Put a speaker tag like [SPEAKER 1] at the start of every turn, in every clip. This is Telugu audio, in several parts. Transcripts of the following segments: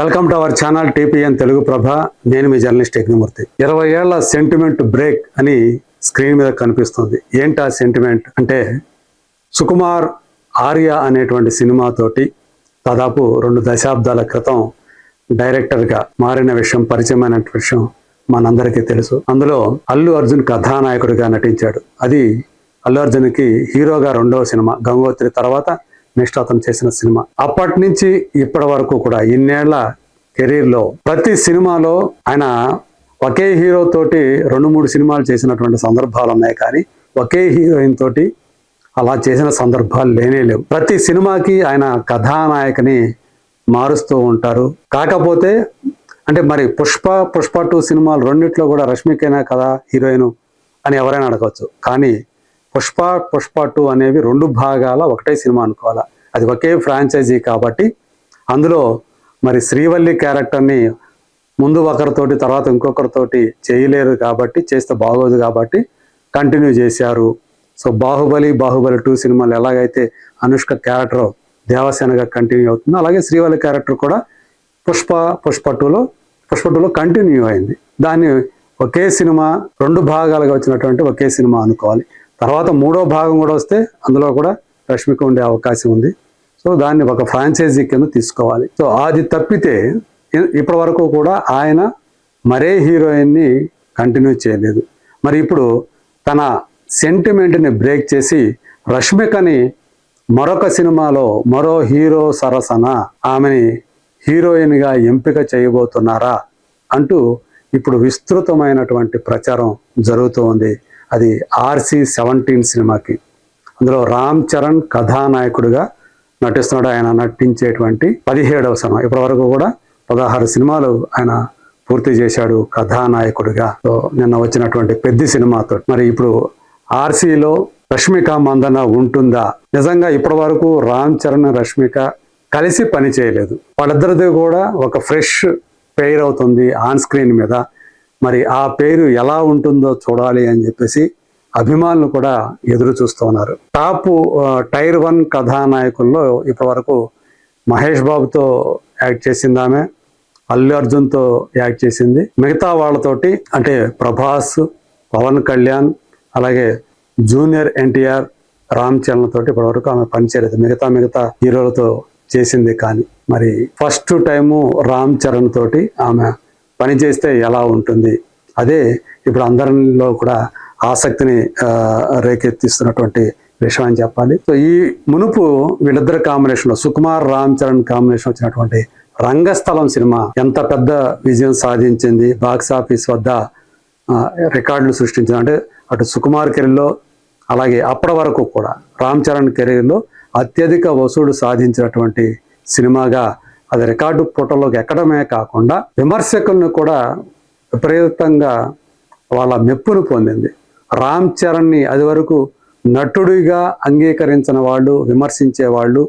[SPEAKER 1] Welcome to our channel TPN Telugu Prabha. నేను మీ జర్నలిస్ట్ యజ్ఞమూర్తి. 20 ఏళ్ల సెంటిమెంట్ బ్రేక్ అని స్క్రీన్ మీద కనిపిస్తుంది. ఏంటి ఆ సెంటిమెంట్ అంటే, సుకుమార్ ఆర్య అనేటువంటి సినిమాతోటి దాదాపు 2 దశాబ్దాల క్రితం డైరెక్టర్గా మారిన విషయం, పరిచయమైన విషయం మనందరికీ తెలుసు. అందులో అల్లు అర్జున్ కథానాయకుడిగా నటించాడు. అది అల్లు అర్జున్కి హీరోగా 2వ సినిమా. గంగోత్రి తర్వాత నెక్స్ట్ అతను చేసిన సినిమా. అప్పటి నుంచి ఇప్పటి వరకు కూడా ఇన్నేళ్ల కెరీర్లో ప్రతి సినిమాలో ఆయన ఒకే హీరో తోటి 2-3 సినిమాలు చేసినటువంటి సందర్భాలు ఉన్నాయి, కానీ ఒకే హీరోయిన్ తోటి అలా చేసిన సందర్భాలు లేవు. ప్రతి సినిమాకి ఆయన కథానాయకని మారుస్తూ ఉంటారు. కాకపోతే అంటే మరి పుష్ప 2 సినిమాలు రెండిట్లో కూడా రష్మికైనా కదా హీరోయిన్ అని ఎవరైనా అడగవచ్చు. కానీ పుష్ప 2 అనేవి 2 భాగాల ఒకటే సినిమా అనుకోవాలా. అది ఒకే ఫ్రాంచైజీ కాబట్టి అందులో మరి శ్రీవల్లి క్యారెక్టర్ని ముందు ఒకరితోటి తర్వాత ఇంకొకరితోటి చేయలేరు కాబట్టి, చేస్తే బాగోదు కాబట్టి కంటిన్యూ చేశారు. సో బాహుబలి 2 సినిమాలు ఎలాగైతే అనుష్క క్యారెక్టర్ దేవసేనగా కంటిన్యూ అవుతుందో, అలాగే శ్రీవల్లి క్యారెక్టర్ కూడా పుష్ప 2లో కంటిన్యూ అయింది. దాన్ని ఒకే సినిమా 2 భాగాలుగా వచ్చినటువంటి ఒకే సినిమా అనుకోవాలి. తర్వాత 3వ భాగం కూడా వస్తే అందులో కూడా రష్మిక ఉండే అవకాశం ఉంది. సో దాన్ని ఒక ఫ్రాంచైజీ కింద తీసుకోవాలి. సో అది తప్పితే ఇప్పటి వరకు కూడా ఆయన మరే హీరోయిన్ని కంటిన్యూ చేయలేదు. మరి ఇప్పుడు తన సెంటిమెంట్ని బ్రేక్ చేసి రష్మికని మరొక సినిమాలో మరో హీరో సరసన ఆమెని హీరోయిన్గా ఎంపిక చేయబోతున్నారా అంటూ ఇప్పుడు విస్తృతమైనటువంటి ప్రచారం జరుగుతూ ఉంది. అది RC-17 సినిమాకి. అందులో రామ్ చరణ్ కథానాయకుడిగా నటిస్తున్నాడు. ఆయన నటించేటువంటి 17వ సినిమా. ఇప్పటి వరకు కూడా 16 సినిమాలు ఆయన పూర్తి చేశాడు కథానాయకుడిగా. నిన్న వచ్చినటువంటి పెద్ద సినిమాతో మరి ఇప్పుడు RC-లో రష్మిక మందన ఉంటుందా? నిజంగా ఇప్పటి వరకు రామ్ చరణ్ రష్మిక కలిసి పని చేయలేదు. వాళ్ళిద్దరిది కూడా ఒక ఫ్రెష్ పెయిర్ అవుతుంది ఆన్ స్క్రీన్ మీద. మరి ఆ పేరు ఎలా ఉంటుందో చూడాలి అని చెప్పేసి అభిమానులు కూడా ఎదురు చూస్తూ ఉన్నారు. టైర్ 1 కథానాయకుల్లో ఇప్పటి వరకు మహేష్ బాబుతో యాక్ట్ చేసింది ఆమె, అల్లు అర్జున్తో యాక్ట్ చేసింది. మిగతా వాళ్ళతోటి అంటే ప్రభాస్, పవన్ కళ్యాణ్, అలాగే జూనియర్ ఎన్టీఆర్, రామ్ చరణ్ తోటి ఇప్పటి వరకు ఆమె పనిచేయలేదు. మిగతా హీరోలతో చేసింది. కానీ మరి ఫస్ట్ టైము రామ్ చరణ్ తోటి ఆమె పని చేస్తే ఎలా ఉంటుంది, అదే ఇప్పుడు అందరిలో కూడా ఆసక్తిని రేకెత్తిస్తున్నటువంటి విషయం అని చెప్పాలి. సో ఈ మునుపు వీళ్ళిద్దరి కాంబినేషన్లో సుకుమార్ రామ్ చరణ్ కాంబినేషన్ వచ్చినటువంటి రంగస్థలం సినిమా ఎంత పెద్ద విజయం సాధించింది, బాక్స్ ఆఫీస్ వద్ద రికార్డులు సృష్టించింది. అంటే అటు సుకుమార్ కెరీర్లో అలాగే అప్పటి వరకు కూడా రామ్ చరణ్ కెరీర్లో అత్యధిక వసూలు సాధించినటువంటి సినిమాగా అది రికార్డు పుటలోకి ఎక్కడమే కాకుండా విమర్శకులను కూడా విపరీతంగా వాళ్ళ మెప్పును పొందింది. రామ్ చరణ్ని అది వరకు నటుడిగా అంగీకరించిన వాళ్ళు, విమర్శించే వాళ్ళు,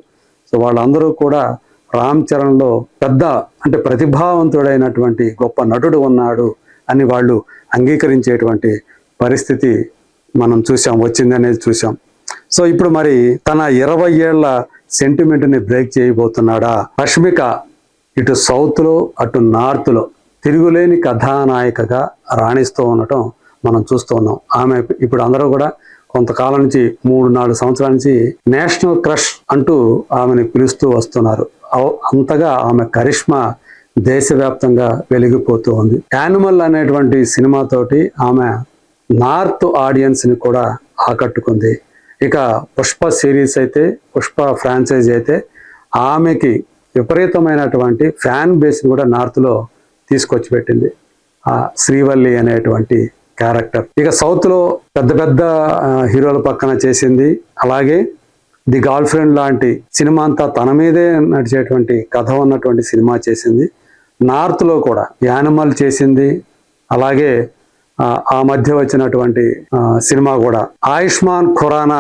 [SPEAKER 1] సో వాళ్ళందరూ కూడా రామ్ చరణ్లో పెద్ద అంటే ప్రతిభావంతుడైనటువంటి గొప్ప నటుడు ఉన్నాడు అని వాళ్ళు అంగీకరించేటువంటి పరిస్థితి మనం వచ్చిందనేది చూసాం. సో ఇప్పుడు మరి తన 20 ఏళ్ల సెంటిమెంట్ని బ్రేక్ చేయబోతున్నాడా? రష్మిక ఇటు సౌత్లో అటు నార్త్లో తిరుగులేని కథానాయికగా రాణిస్తూ ఉండటం మనం చూస్తూ ఉన్నాం. ఆమె ఇప్పుడు అందరూ కూడా కొంతకాలం నుంచి 3-4 సంవత్సరాల నుంచి నేషనల్ క్రష్ అంటూ ఆమెను పిలుస్తూ వస్తున్నారు. అంతగా ఆమె కరిష్మా దేశవ్యాప్తంగా వెలిగిపోతూ ఉంది. యానిమల్ అనేటువంటి సినిమాతోటి ఆమె నార్త్ ఆడియన్స్ని కూడా ఆకట్టుకుంది. ఇక పుష్ప సిరీస్ అయితే, పుష్ప ఫ్రాంచైజీ అయితే ఆమెకి విపరీతమైనటువంటి ఫ్యాన్ బేస్ కూడా నార్త్లో తీసుకొచ్చి పెట్టింది ఆ శ్రీవల్లి అనేటువంటి క్యారెక్టర్. ఇక సౌత్లో పెద్ద హీరోల పక్కన చేసింది. అలాగే ది గర్ల్ ఫ్రెండ్ లాంటి సినిమా అంతా తన మీదే నడిచేటువంటి కథ ఉన్నటువంటి సినిమా చేసింది. నార్త్లో కూడా యానిమల్ చేసింది. అలాగే ఆ మధ్య వచ్చినటువంటి సినిమా కూడా ఆయుష్మాన్ ఖురానా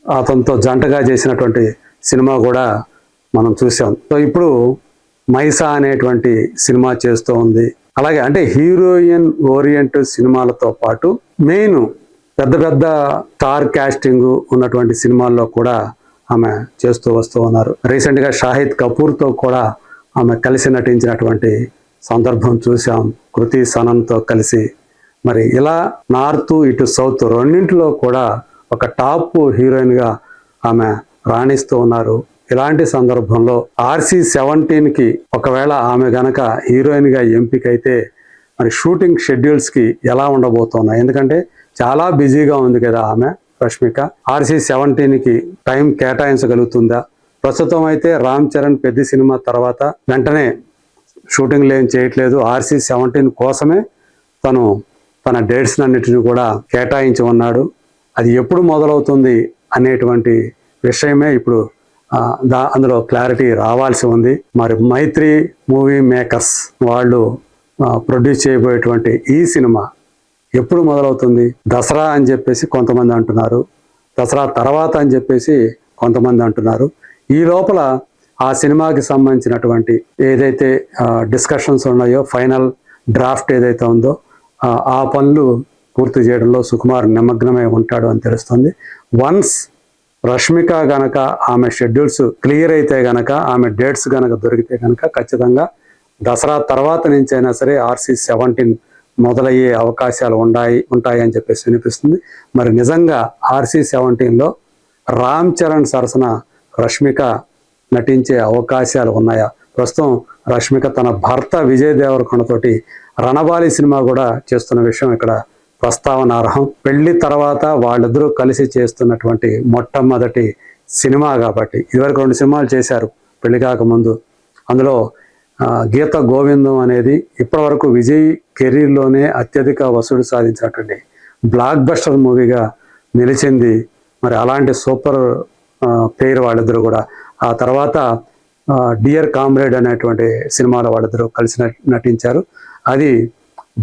[SPEAKER 1] అతనితో జంటగా చేసినటువంటి సినిమా కూడా మనం చూసాం. సో ఇప్పుడు మైసా అనేటువంటి సినిమా చేస్తూ ఉంది. అలాగే అంటే హీరోయిన్ ఓరియంటెడ్ సినిమాలతో పాటు మెయిన్ పెద్ద స్టార్ కాస్టింగ్ ఉన్నటువంటి సినిమాల్లో కూడా ఆమె చేస్తూ వస్తూ ఉన్నారు. రీసెంట్గా షాహిద్ కపూర్తో కూడా ఆమె కలిసి నటించినటువంటి సందర్భం చూసాం కృతి సనన్తో కలిసి. మరి ఇలా నార్త్ ఇటు సౌత్ రెండింటిలో కూడా ఒక టాప్ హీరోయిన్గా ఆమె రాణిస్తూ ఉన్నారు. ఇలాంటి సందర్భంలో RC-17కి ఒకవేళ ఆమె గనక హీరోయిన్గా ఎంపికైతే మరి షూటింగ్ షెడ్యూల్స్కి ఎలా ఉండబోతున్నాయి? ఎందుకంటే చాలా బిజీగా ఉంది కదా ఆమె రష్మిక. RC-17కి టైం కేటాయించగలుగుతుందా? ప్రస్తుతం అయితే రామ్ చరణ్ పెద్ద సినిమా తర్వాత వెంటనే షూటింగ్లు ఏం చేయట్లేదు. RC-17 కోసమే తను తన డేట్స్ అన్నిటిని కూడా కేటాయించి ఉన్నాడు. అది ఎప్పుడు మొదలవుతుంది అనేటువంటి విషయమే ఇప్పుడు అందులో క్లారిటీ రావాల్సి ఉంది. మరి మైత్రి మూవీ మేకర్స్ వాళ్ళు ప్రొడ్యూస్ చేయబోయేటువంటి ఈ సినిమా ఎప్పుడు మొదలవుతుంది? దసరా అని చెప్పేసి కొంతమంది అంటున్నారు, దసరా తర్వాత అని చెప్పేసి కొంతమంది అంటున్నారు. ఈ లోపల ఆ సినిమాకి సంబంధించినటువంటి ఏదైతే డిస్కషన్స్ ఉన్నాయో, ఫైనల్ డ్రాఫ్ట్ ఏదైతే ఉందో ఆ పనులు పూర్తి చేయడంలో సుకుమార్ నిమగ్నమై ఉంటాడు అని తెలుస్తుంది. వన్స్ రష్మిక గనక ఆమె షెడ్యూల్స్ క్లియర్ అయితే గనక, ఆమె డేట్స్ గనక దొరికితే గనక ఖచ్చితంగా దసరా తర్వాత నుంచి అయినా సరే RC-17 మొదలయ్యే అవకాశాలు ఉంటాయి అని చెప్పేసి వినిపిస్తుంది. మరి నిజంగా RC-17లో రామ్ చరణ్ సరసన రష్మిక నటించే అవకాశాలు ఉన్నాయా? ప్రస్తుతం రష్మిక తన భర్త విజయ్ దేవరకొండతోటి రణబాలి సినిమా కూడా చేస్తున్న విషయం ఇక్కడ ప్రస్తావనార్హం. పెళ్లి తర్వాత వాళ్ళిద్దరూ కలిసి చేస్తున్నటువంటి మొట్టమొదటి సినిమా కాబట్టి, ఇదివరకు 2 సినిమాలు చేశారు పెళ్లి కాకముందు. అందులో గీత గోవిందం అనేది ఇప్పటివరకు విజయ్ కెరీర్లోనే అత్యధిక వసూలు సాధించినటువంటి బ్లాక్ బస్టర్ మూవీగా నిలిచింది. మరి అలాంటి సూపర్ పేరు వాళ్ళిద్దరూ కూడా. ఆ తర్వాత డియర్ కామ్రేడ్ అనేటువంటి సినిమాలో వాళ్ళిద్దరూ కలిసి నటించారు. అది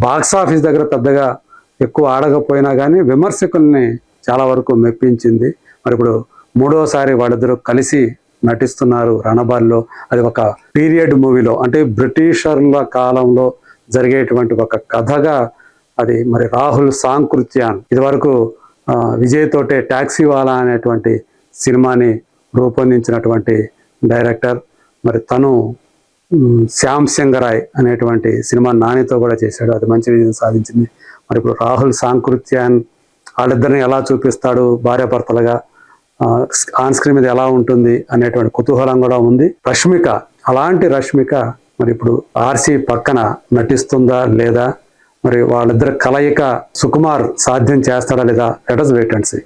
[SPEAKER 1] బాక్సాఫీస్ దగ్గర పెద్దగా ఎక్కువ ఆడకపోయినా కానీ విమర్శకుల్ని చాలా వరకు మెప్పించింది. మరి ఇప్పుడు 3వసారి వాళ్ళిద్దరూ కలిసి నటిస్తున్నారు రణబాలిలో. అది ఒక పీరియడ్ మూవీలో, అంటే బ్రిటిషర్ల కాలంలో జరిగేటువంటి ఒక కథగా అది. మరి రాహుల్ సాంకృత్యాన్ ఇదివరకు విజయ్ తోటే టాక్సీ వాలా అనేటువంటి సినిమాని రూపొందించినటువంటి డైరెక్టర్. మరి తను శ్యామ్ సింగరాయ్ అనేటువంటి సినిమా నానితో కూడా చేశాడు, అది మంచి విజయం సాధించింది. మరి ఇప్పుడు రాహుల్ సాంకృత్యాన్ వాళ్ళిద్దరిని ఎలా చూపిస్తాడు భార్యాభర్తలుగా, ఆన్ స్క్రీన్ మీద ఎలా ఉంటుంది అనేటువంటి కుతూహలం కూడా ఉంది. రష్మిక, అలాంటి రష్మిక మరి ఇప్పుడు RC పక్కన నటిస్తుందా లేదా? మరి వాళ్ళిద్దరి కలయిక సుకుమార్ సాధ్యం చేస్తాడా లేదా? Let us wait and see.